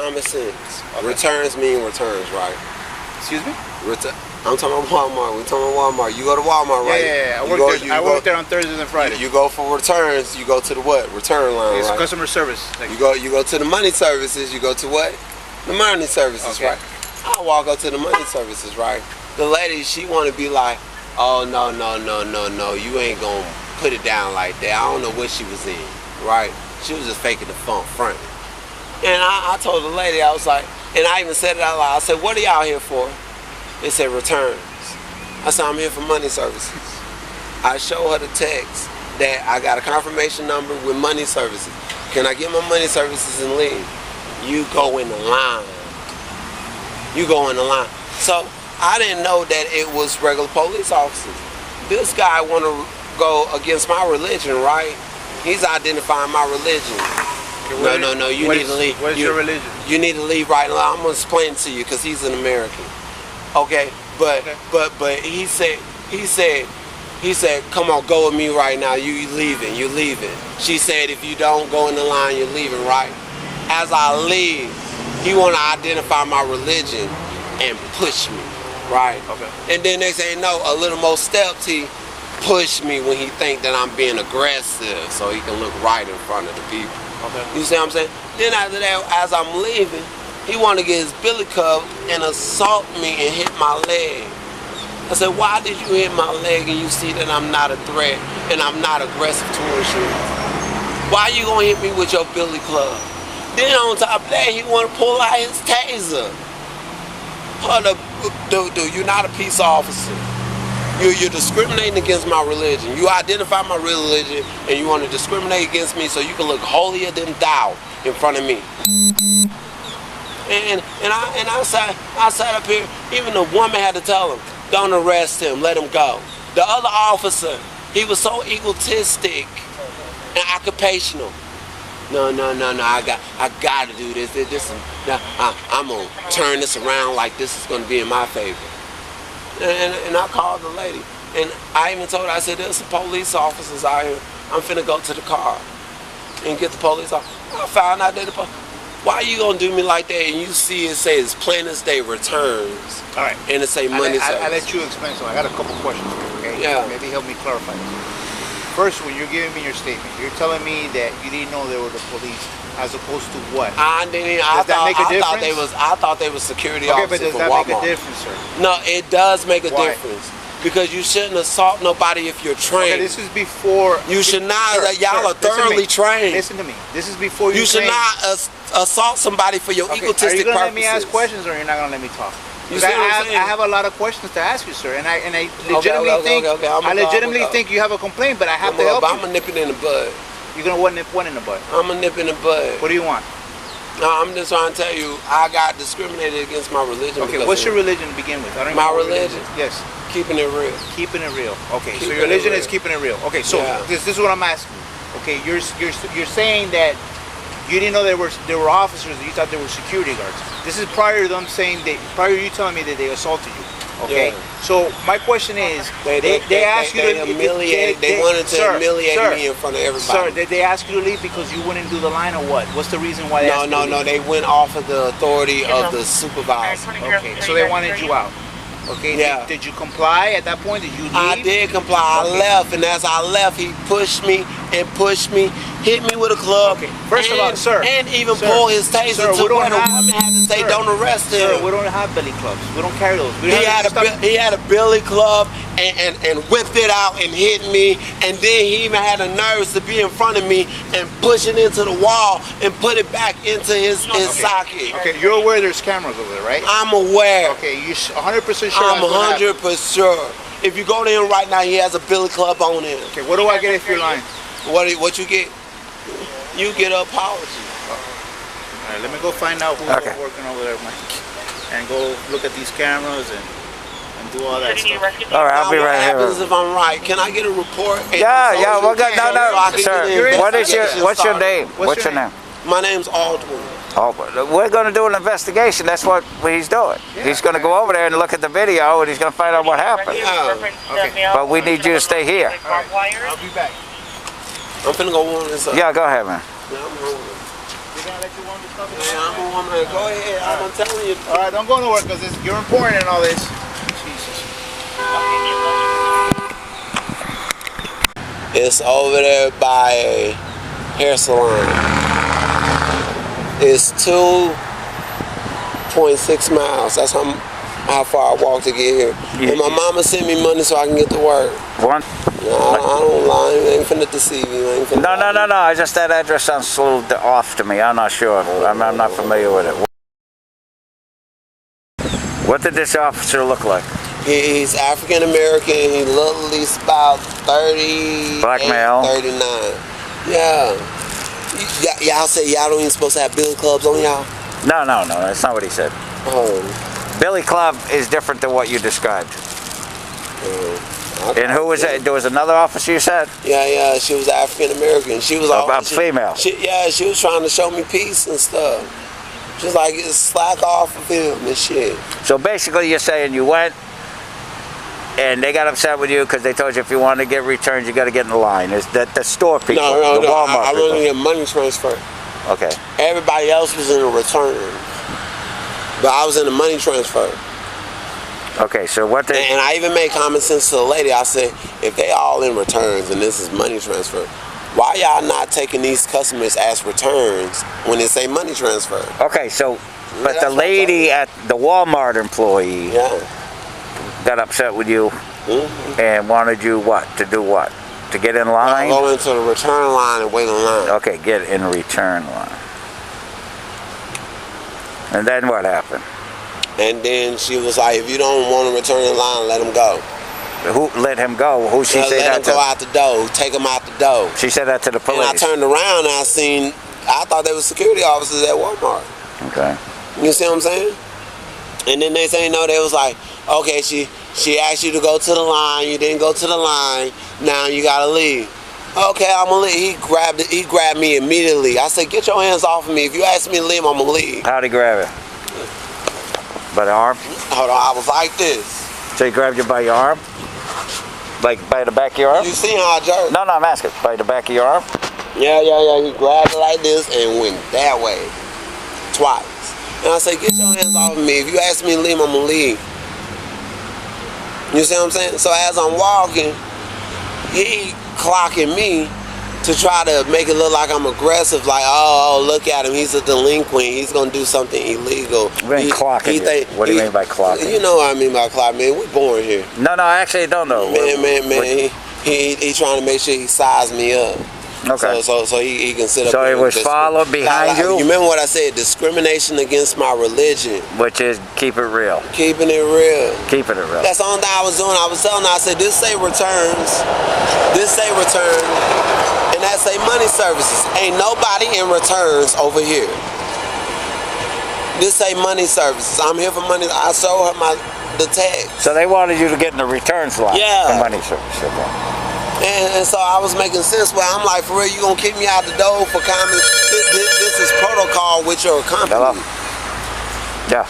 common sense. Okay. Returns mean returns, right? Excuse me? I'm talking about Walmart. We're talking about Walmart. You go to Walmart, right? Yeah. I work there on Thursdays and Fridays. You go for returns. You go to the what? Return line, it's right? Customer service. You go to the money services. You go to what? The money services, okay. right? I walk up to the money services, right? The lady, she want to be like, oh, no. You ain't going to put it down like that. I don't know what she was in, right? She was just faking the front. And I told the lady, I was like, and I even said it out loud. I said, what are y'all here for? They said returns. I said, I'm here for money services. I show her the text that I got a confirmation number with money services. Can I get my money services and leave? You go in the line. You go in the line. So I didn't know that it was regular police officers. This guy want to go against my religion, right? He's identifying my religion. Okay, no. You need to leave. What is your religion? You need to leave right now. I'm gonna explain it to you because he's an American. Okay, but he said, come on, go with me right now. You leaving. She said, if you don't go in the line, you're leaving, right? As I leave, he want to identify my religion and push me, right? Okay. And then they say, no, a little more steps. He push me when he think that I'm being aggressive, so he can look right in front of the people. Okay. You see what I'm saying? Then after that, as I'm leaving, he want to get his billy club and assault me and hit my leg. I said, why did you hit my leg and you see that I'm not a threat and I'm not aggressive towards you? Why you gonna hit me with your billy club? Then on top of that, he want to pull out his taser. Dude, you're not a peace officer. You're discriminating against my religion. You identify my religion and you want to discriminate against me so you can look holier than thou in front of me. And I sat up here, even the woman had to tell him, don't arrest him, let him go. The other officer, he was so egotistic and occupational. No, I got to do this. I'm going to turn this around like this is going to be in my favor. And I called the lady. And I even told her, I said, there's some police officers out here. I'm finna go to the car and get the police officer. I found out that why you gonna do me like that? And you see it says plain as day returns. All right. And it say money service. I'll let you explain. So I got a couple questions, okay? Yeah. Maybe help me clarify this. First, when you're giving me your statement, you're telling me that you didn't know they were the police, as opposed to what? I thought they were security officers. Okay, but does that make a difference, sir? No, it does make a difference. Because you shouldn't assault nobody if you're trained. Okay, this is before. You should not. Y'all are thoroughly trained. Listen to me. This is before you. You should not assault somebody for your egotistic purposes. Are you gonna let me ask questions, or you're not gonna let me talk? You see what I'm saying? I have a lot of questions to ask you, sir, and I legitimately think you have a complaint, but I have to help you. I'm gonna nip it in the bud. You're gonna nip one in the bud? I'm gonna nip in the bud. What do you want? No, I'm just trying to tell you, I got discriminated against my religion. Okay, what's your religion to begin with? I don't my religion? Yes. Keeping it real. Keeping it real. Okay, so your religion is keeping it real. Okay, so this is what I'm asking. Okay, you're saying that you didn't know there were officers. You thought they were security guards. This is prior to them saying prior to you telling me that they assaulted you. Okay, so my question is, they asked you to humiliate. They wanted to humiliate me in front of everybody. Sir, did they ask you to leave because you wouldn't do the line, or what? What's the reason why? No. They went off of the authority of the supervisor. Okay, so they wanted you out. Okay, did you comply at that point? Did you leave? I did comply. I left, and as I left, he pushed me, hit me with a club. Okay, first of all, sir. And even pulled his taser to where the woman had to say, don't arrest him. Sir, we don't have billy clubs. We don't carry those. He had a billy club and whipped it out and hit me, and then he even had the nerves to be in front of me and push it into the wall and put it back into his socket. Okay, you're aware there's cameras over there, right? I'm aware. Okay, you're 100% sure? I'm 100% sure. If you go to him right now, he has a billy club on him. Okay, what do I get if you're lying? What you get? You get an apology. All right, let me go find out who's working over there, Mike, and go look at these cameras and do all that stuff. All right, I'll be right here. What happens if I'm right? Can I get a report? Yeah. Well, no, sir. What's your name? What's your name? My name's Aldwin. Oh, we're going to do an investigation. That's what he's doing. Yeah, he's going to go over there and look at the video, and he's going to find out what happened. Okay. But we need you to stay here. I'll be back. I'm finna go on inside. Yeah, go ahead, man. Yeah, I'm rolling. gonna let you warm the stuff? Yeah, I'm a woman. Go ahead. I'm telling you. All right, don't go nowhere because you're important in all this. Jesus. It's over there by a hair salon. It's 2.6 miles. That's how far I walk to get here. And my mama sent me money so I can get to work. One? No, I don't lie. I ain't finna deceive you. No. Just that address sounds a little off to me. I'm not sure. I'm not familiar with it. What did this officer look like? He's African American. He looked at least about 30. Black male. 39. Yeah. Y'all say y'all don't even supposed to have billy clubs on y'all? No. That's not what he said. Oh. Billy Club is different than what you described. And who was it? There was another officer you said? Yeah. She was African American. She was a female. She was trying to show me peace and stuff. Just like slack off of him and shit. So basically, you're saying you went and they got upset with you because they told you if you want to get returns, you got to get in the line. Is that the store people? No. Walmart I wasn't getting money transfer. Okay. Everybody else was in a return, but I was in the money transfer. Okay, so what they... And I even made common sense to the lady. I said, if they all in returns and this is money transfer, why y'all not taking these customers as returns when they say money transfer? Okay, so, but the lady at the Walmart employee got upset with you and wanted you what? To do what? To get in line? Go into the return line and wait in line. Okay, get in return line. And then what happened? And then she was like, if you don't want to return in line, let him go. Who let him go? Who she said that to? Let him go out the door. Take him out the door. She said that to the police. And I turned around and I thought they were security officers at Walmart. Okay. You see what I'm saying? And then they say no, they was like, okay, she asked you to go to the line, you didn't go to the line, now you gotta leave. Okay, I'm gonna leave. He grabbed me immediately. I said, get your hands off of me. If you ask me to leave, I'm gonna leave. How'd he grab it? By the arm? Hold on, I was like this. So he grabbed you by your arm? Like by the back of your arm? You see how I jerked? No, I'm asking. By the back of your arm? Yeah. He grabbed it like this and went that way. Twice. And I said, get your hands off of me. If you ask me to leave, I'm gonna leave. You see what I'm saying? So as I'm walking, he clocking me to try to make it look like I'm aggressive, like, oh, look at him, he's a delinquent, he's gonna do something illegal. What do you mean clocking? What do you mean by clocking? You know what I mean by clocking, man. We're born here. No, I actually don't know. Man. He trying to make sure he size me up. Okay. So he can sit up. So there. it was followed behind you? You remember what I said? Discrimination against my religion. Which is keep it real. Keeping it real. Keeping it real. That's the only thing I was doing. I was telling her, I said, this say returns. This say return. And that say money services. Ain't nobody in returns over here. This say money services. I'm here for money. I showed her the tag. So they wanted you to get in the returns line. Yeah. For money services. Okay. And so I was making sense, but I'm like, for real, you gonna kick me out the door for comments? This is protocol with your company. Hello? Yeah.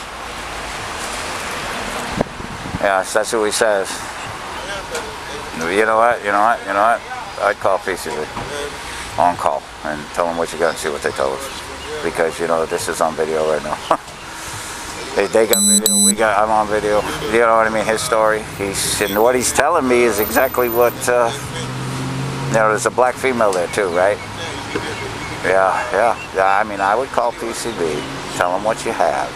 Yeah, that's what he says. You know what? I'd call PCB on call and tell them what you got and see what they told us. Because, this is on video right now. They got video, I'm on video. You know what I mean? His story. And what he's telling me is exactly what, there's a black female there too, right? Yeah. I mean, I would call PCB, tell them what you have,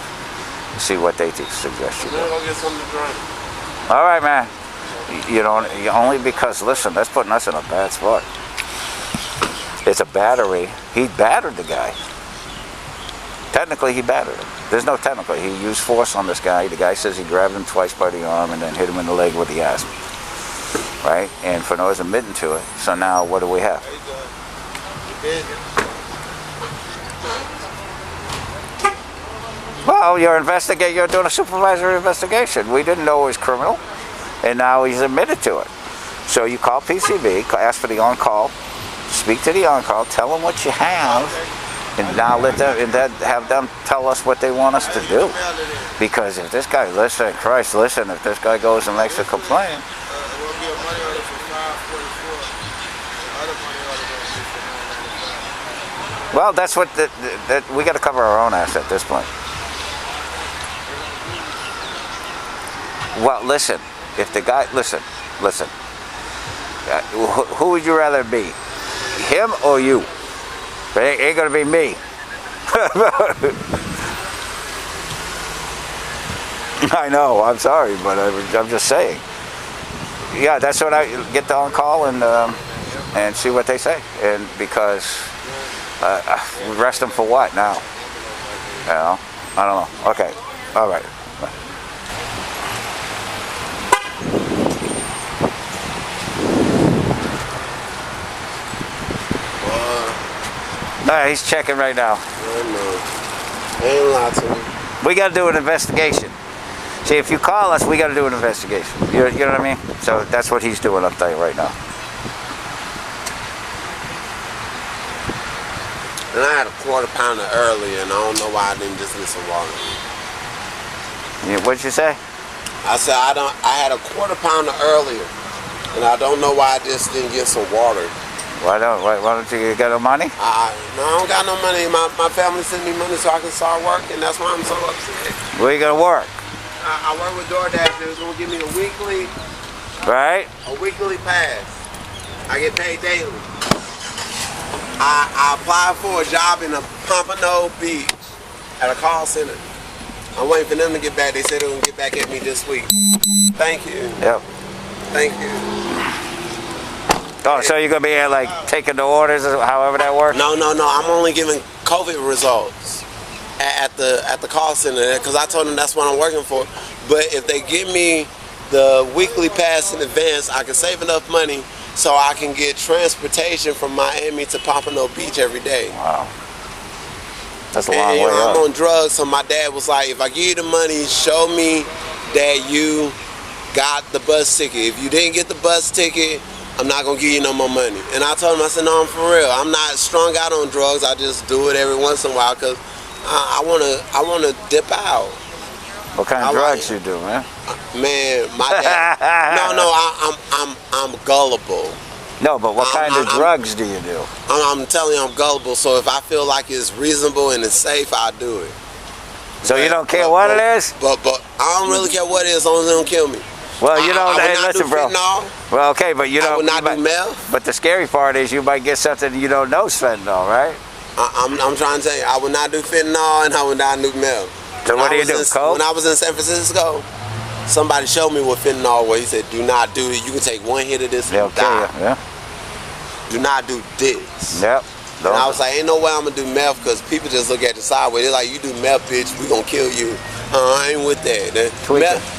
see what they suggest you do. Go get something to drink. All right, man. Only because, listen, that's putting us in a bad spot. It's a battery. He battered the guy. Technically, he battered him. There's no technically. He used force on this guy. The guy says he grabbed him twice by the arm and then hit him in the leg with the asp. Right? And for no admitting to it. So now, what do we have? Well, you're doing a supervisory investigation. We didn't know he was criminal, and now he's admitted to it. So you call PCB, ask for the on-call, speak to the on-call, tell them what you have, and now have them tell us what they want us to do. Because if this guy, if this guy goes and makes a complaint, Well, that's what that we got to cover our own ass at this point. Well, listen. If the guy, listen. Who would you rather be, him or you? But it ain't gonna be me. I know. I'm sorry, but I'm just saying. Yeah, that's what I get the on call and see what they say, and because we arrest them for what now? You know, I don't know. Okay, all right. All right, he's checking right now. I know. Ain't lying to me. We got to do an investigation. See, if you call us, we got to do an investigation. You know what I mean? So that's what he's doing up there right now. And I had a quarter pounder earlier, and I don't know why I didn't just get some water. Yeah, what'd you say? I said I had a quarter pounder earlier, and I don't know why I just didn't get some water. Why don't you get no money? No, I don't got no money. My family sent me money so I can start working. That's why I'm so upset. Where you gonna work? I work with DoorDash. They was gonna give me a weekly pass. I get paid daily. I applied for a job in Pompano Beach at a call center. I'm waiting for them to get back. They said they're gonna get back at me this week. Thank you. Yep. Thank you. Oh, so you're gonna be like taking the orders, or however that works? No. I'm only giving COVID results at the call center because I told them that's what I'm working for. But if they give me the weekly pass in advance, I can save enough money so I can get transportation from Miami to Pompano Beach every day. Wow, that's a long way I'm up. on drugs, so my dad was like, if I give you the money, show me that you got the bus ticket. If you didn't get the bus ticket, I'm not gonna give you no more money. And I told him, I said, no, I'm for real. I'm not strung out on drugs. I just do it every once in a while because I wanna dip out. What kind of drugs you do, man? Man, my dad. I'm gullible. No, but what kind of drugs do you do? I'm telling you, I'm gullible. So if I feel like it's reasonable and it's safe, I'll do it. So you don't care what it is? But I don't really care what it is, as long as it don't kill me. Well, you know, I hey, would not listen, do bro. fentanyl. Well, okay, but you I don't. would not do meth. But the scary part is you might get something you don't know is fentanyl, right? I'm trying to tell you, I would not do fentanyl and I would not do meth. So what do you do? Coke? When I was in San Francisco, somebody showed me what fentanyl was. He said, do not do it. You can take one hit of this and die. Yeah. Do not do this. Yep. And I was like, ain't no way I'm going to do meth because people just look at the sideways. They're like, you do meth, bitch, we going to kill you. I ain't with that.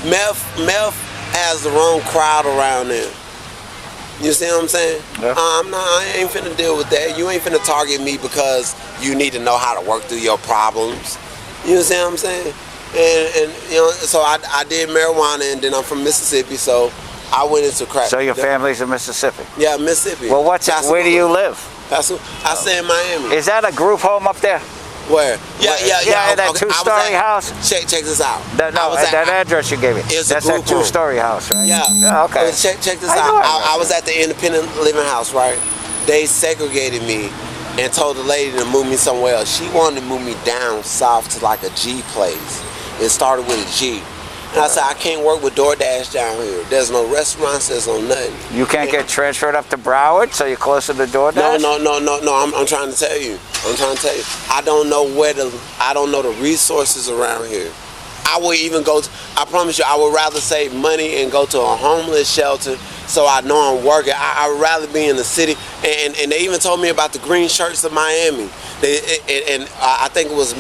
Meth has the wrong crowd around there. You see what I'm saying? Yeah. I ain't finna deal with that. You ain't finna target me because you need to know how to work through your problems. You see what I'm saying? And you know, so I did marijuana, and then I'm from Mississippi, so I went into crack. So your family's in Mississippi? Yeah, Mississippi. Well, where do you live? I stay in Miami. Is that a group home up there? Where? Yeah. That two-story house? Check this out. That address you gave me. That's that two-story house, right? Yeah. Okay. Check this out. I was at the independent living house, right? They segregated me and told the lady to move me somewhere else. She wanted to move me down south to like a G place. It started with a G. And I said, I can't work with DoorDash down here. There's no restaurants, there's no nothing. You can't get transferred up to Broward so you're closer to DoorDash? No. I'm trying to tell you. I don't know the resources around here. I would even I promise you, I would rather save money and go to a homeless shelter so I know I'm working. I would rather be in the city. And they even told me about the green shirts of Miami. I think it was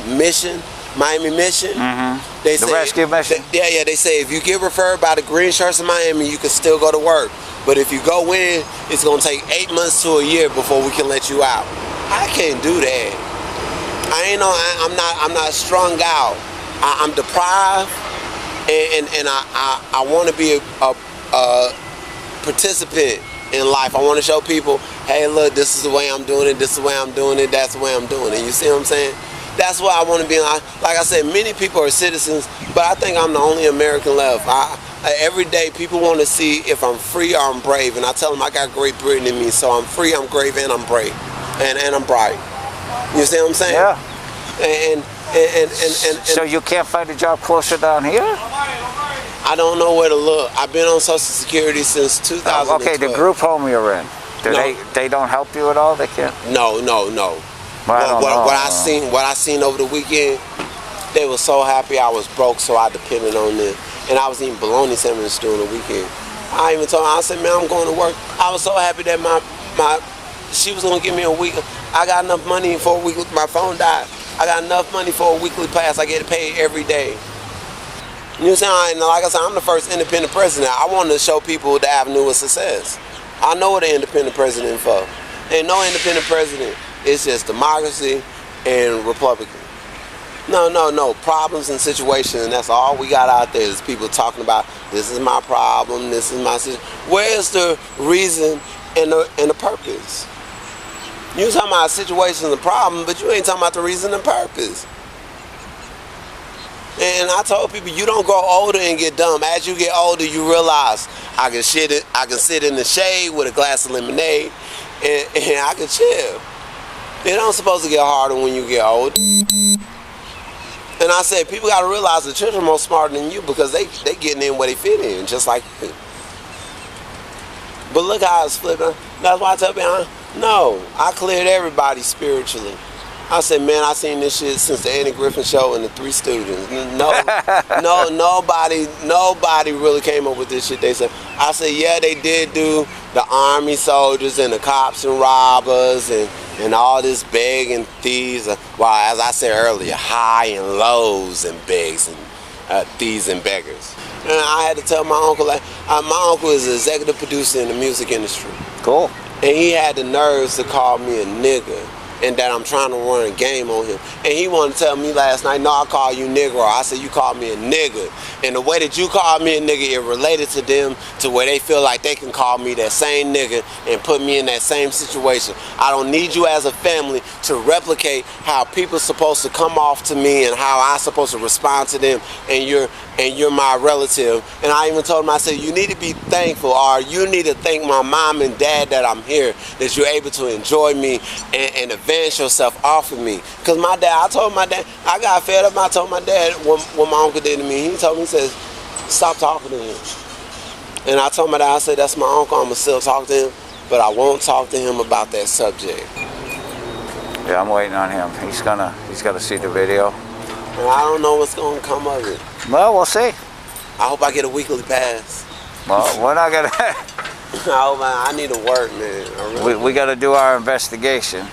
Miami Mission. Mm-hmm. They say, rescue mission? They say if you get referred by the green shirts of Miami, you can still go to work. But if you go in, it's going to take 8 months to a year before we can let you out. I can't do that. I'm not strung out. I'm deprived, and I want to be a participant in life. I want to show people, hey, look, this is the way I'm doing it, this is the way I'm doing it, that's the way I'm doing it. You see what I'm saying? That's why I want to be. Like I said, many people are citizen's, but I think I'm the only American left. Every day people want to see if I'm free or I'm brave, and I tell them I got Great Britain in me, so I'm free, I'm brave, and I'm brave, and I'm bright. You see what I'm saying? Yeah. And So you can't find a job closer down here? I don't know where to look. I've been on Social Security since 2012. Okay, the group home you're in. Do No. they don't help you at all? They can't. No. Well, I don't know. What I seen over the weekend, they were so happy I was broke, so I depended on them. And I was eating bologna sandwiches during the weekend. I even told her, I said, man, I'm going to work. I was so happy that she was gonna give me a week. I got enough money for a week. My phone died. I got enough money for a weekly pass. I get paid every day. You know what I'm saying? Like I said, I'm the first independent president. I want to show people the avenue of success. I know what an independent president for. Ain't no independent president. It's just democracy and Republican. No. Problems and situations, and that's all we got out there is people talking about, this is my problem, this is my situation. Where's the reason and the purpose? You talking about situations and problem, but you ain't talking about the reason and purpose. And I told people, you don't grow older and get dumb. As you get older, you realize I can sit in the shade with a glass of lemonade, and I can chill. It don't supposed to get harder when you get older. And I said, people got to realize the children are more smarter than you because they getting in where they fit in, just like you. But look how it's flipping. That's why I tell people, no, I cleared everybody spiritually. I said, man, I seen this shit since the Andy Griffin Show and the Three Students. Nobody really came up with this shit. They said, I said, yeah, they did do the army soldiers and the cops and robbers and all this begging thieves. Well, as I said earlier, high and lows and begs and thieves and beggars. And I had to tell my uncle, my uncle is an executive producer in the music industry. Cool. And he had the nerves to call me a nigga. And that I'm trying to run a game on him. And he wanted to tell me last night, no, I call you nigger. I said, you call me a nigga. And the way that you call me a nigga, it related to them to where they feel like they can call me that same nigga and put me in that same situation. I don't need you as a family to replicate how people supposed to come off to me and how I supposed to respond to them. And you're my relative. And I even told him, I said, you need to be thankful, or you need to thank my mom and dad that I'm here, that you're able to enjoy me and advance yourself off of me. Because my dad, I told my dad, I got fed up. I told my dad what my uncle did to me. He told me, he says, stop talking to him. And I told my dad, I said, that's my uncle. I'm going to still talk to him, but I won't talk to him about that subject. Yeah, I'm waiting on him. He's got to see the video. And I don't know what's going to come of it. Well, we'll see. I hope I get a weekly pass. Well, we're not gonna. I need to work, man. We got to do our investigation.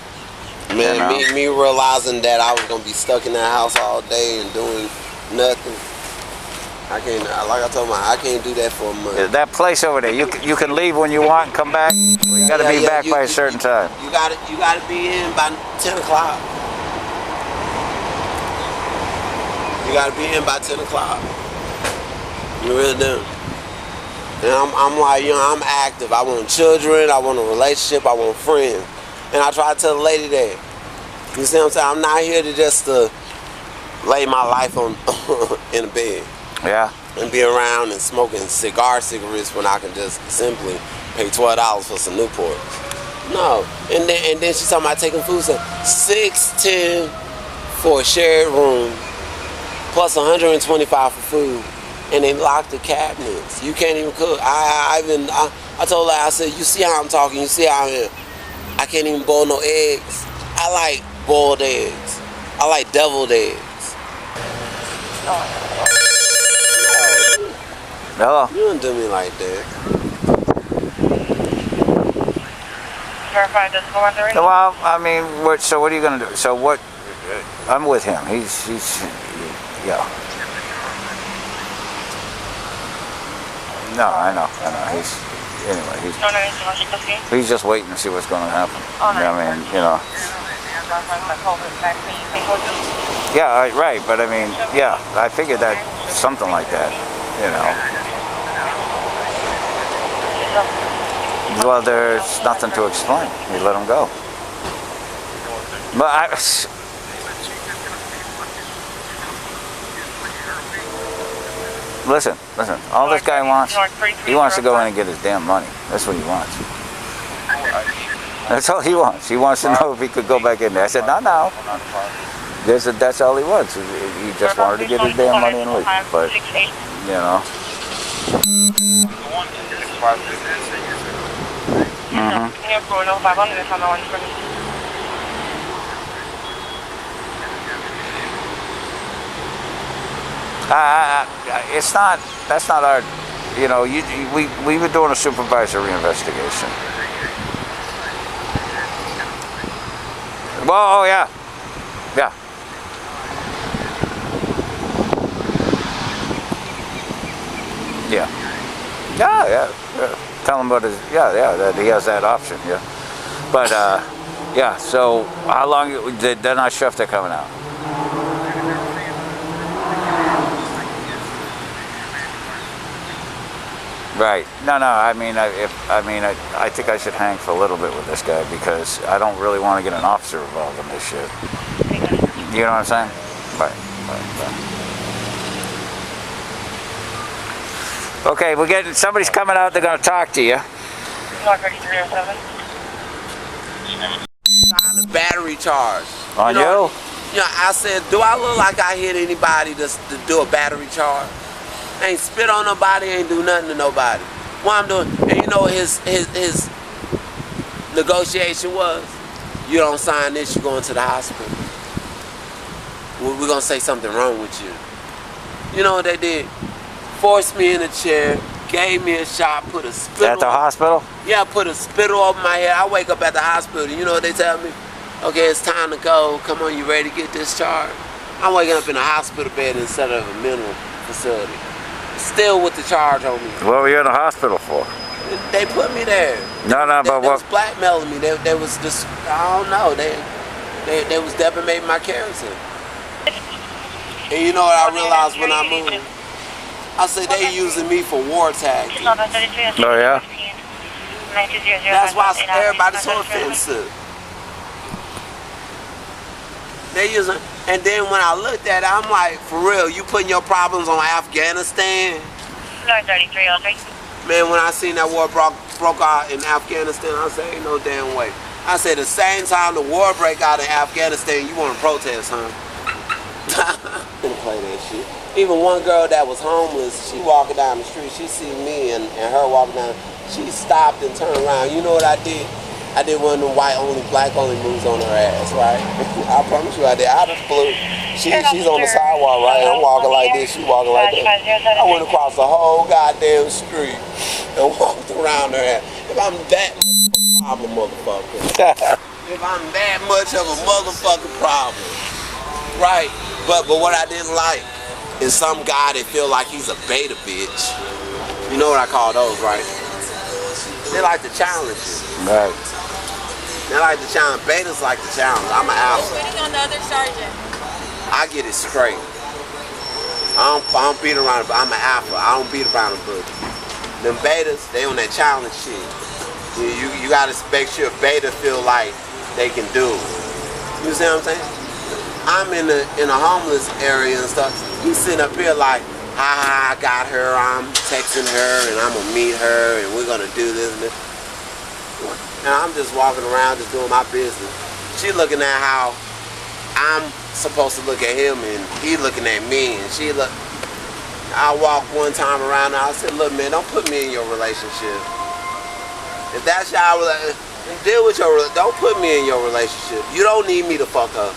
Man, you know? me realizing that I was gonna be stuck in that house all day and doing nothing. I can't. Like I told I can't do that for a month. That place over there, you can leave when you want and come back. You got to be back by a certain time. You got to be in by 10 o'clock. You got to be in by 10 o'clock. You really do. And I'm like, I'm active. I want children. I want a relationship. I want friends. And I try to tell the lady that. You see what I'm saying? I'm not here to just lay my life on in a bed. Yeah. And be around and smoking cigarettes when I can just simply pay $12 for some Newports. No. And then she's talking about taking food. So $610 for a shared room, plus $125 for food. And they lock the cabinets. You can't even cook. I told her, I said, you see how I'm talking, you see how I am. I can't even boil no eggs. I like boiled eggs. I like deviled eggs. Hello. You don't do me like that. Verify decimal one three. Well, I mean, so what are you going to do? So what? I'm with him. He's yeah. No, I know. He's just waiting to see what's going to happen. I mean, Yeah, right. But I mean, yeah, I figured that something like that, Well, there's nothing to explain. You let him go. But Listen. All this guy wants, he wants to go in and get his damn money. That's what he wants. That's all he wants. He wants to know if he could go back in there. I said, no. That's all he wants. He just wanted to get his damn money and leave. But, you know. It's not, that's not our, you know, we were doing a supervisory investigation. Well, oh yeah. Yeah. Yeah. Tell him about his, that he has that option, yeah. But, yeah, so how long, they're not sure if they're coming out. Right. No. I mean, I think I should hang for a little bit with this guy because I don't really want to get an officer involved in this shit. You know what I'm saying? Right. Okay, we're getting, somebody's coming out. They're gonna talk to you. Block 3307. Find the battery charge. On you? You know, I said, do I look like I hit anybody to do a battery charge? Ain't spit on nobody, ain't do nothing to nobody. What I'm doing, and you know what his negotiation was? You don't sign this, you're going to the hospital. We're gonna say something wrong with you. You know what they did? Forced me in a chair, gave me a shot, put a spittle. At the hospital? Yeah, put a spittle over my head. I wake up at the hospital. You know what they tell me? Okay, it's time to go. Come on, you ready to get discharged? I'm waking up in a hospital bed instead of a mental facility. Still with the charge on me. What were you in the hospital for? They put me there. No, but they what? was blackmailing me. They was just, I don't know. They was defamating my character. And you know what I realized when I moved? I said they using me for war tactics. Oh yeah? That's why everybody's so offensive. They using, and then when I looked at it, I'm like, for real, you putting your problems on Afghanistan? North 3303. Man, when I seen that war broke out in Afghanistan, I said, ain't no damn way. I said, the same time the war break out in Afghanistan, you want to protest, huh? Didn't play that shit. Even one girl that was homeless, she walking down the street, she see me and her walking down, she stopped and turned around. You know what I did? I did one of them white only, black only moves on her ass, right? I promise you I did. I just flew. She's on the sidewalk, right? I'm walking like this, she walking like that. I went across the whole goddamn street and walked around her ass. If I'm that much of a problem, motherfucker. If I'm that much of a motherfucking problem, right? But what I didn't like is some guy that feel like he's a beta bitch. You know what I call those, right? They like to challenge you. Right. They like to challenge. Betas like to challenge. I'm an alpha. Waiting on the other sergeant. I get it straight. I don't beat around. I'm an alpha. I don't beat around the bush. Them betas, they on that challenge shit. You gotta make sure beta feel like they can do it. You see what I'm saying? I'm in a homeless area and stuff. He's sitting up here like, I got her, I'm texting her, and I'm gonna meet her, and we're gonna do this and this. And I'm just walking around, just doing my business. She looking at how I'm supposed to look at him, and he looking at me, and she look. I walked one time around, and I said, look, man, don't put me in your relationship. If that's y'all, deal with your, don't put me in your relationship. You don't need me to fuck her.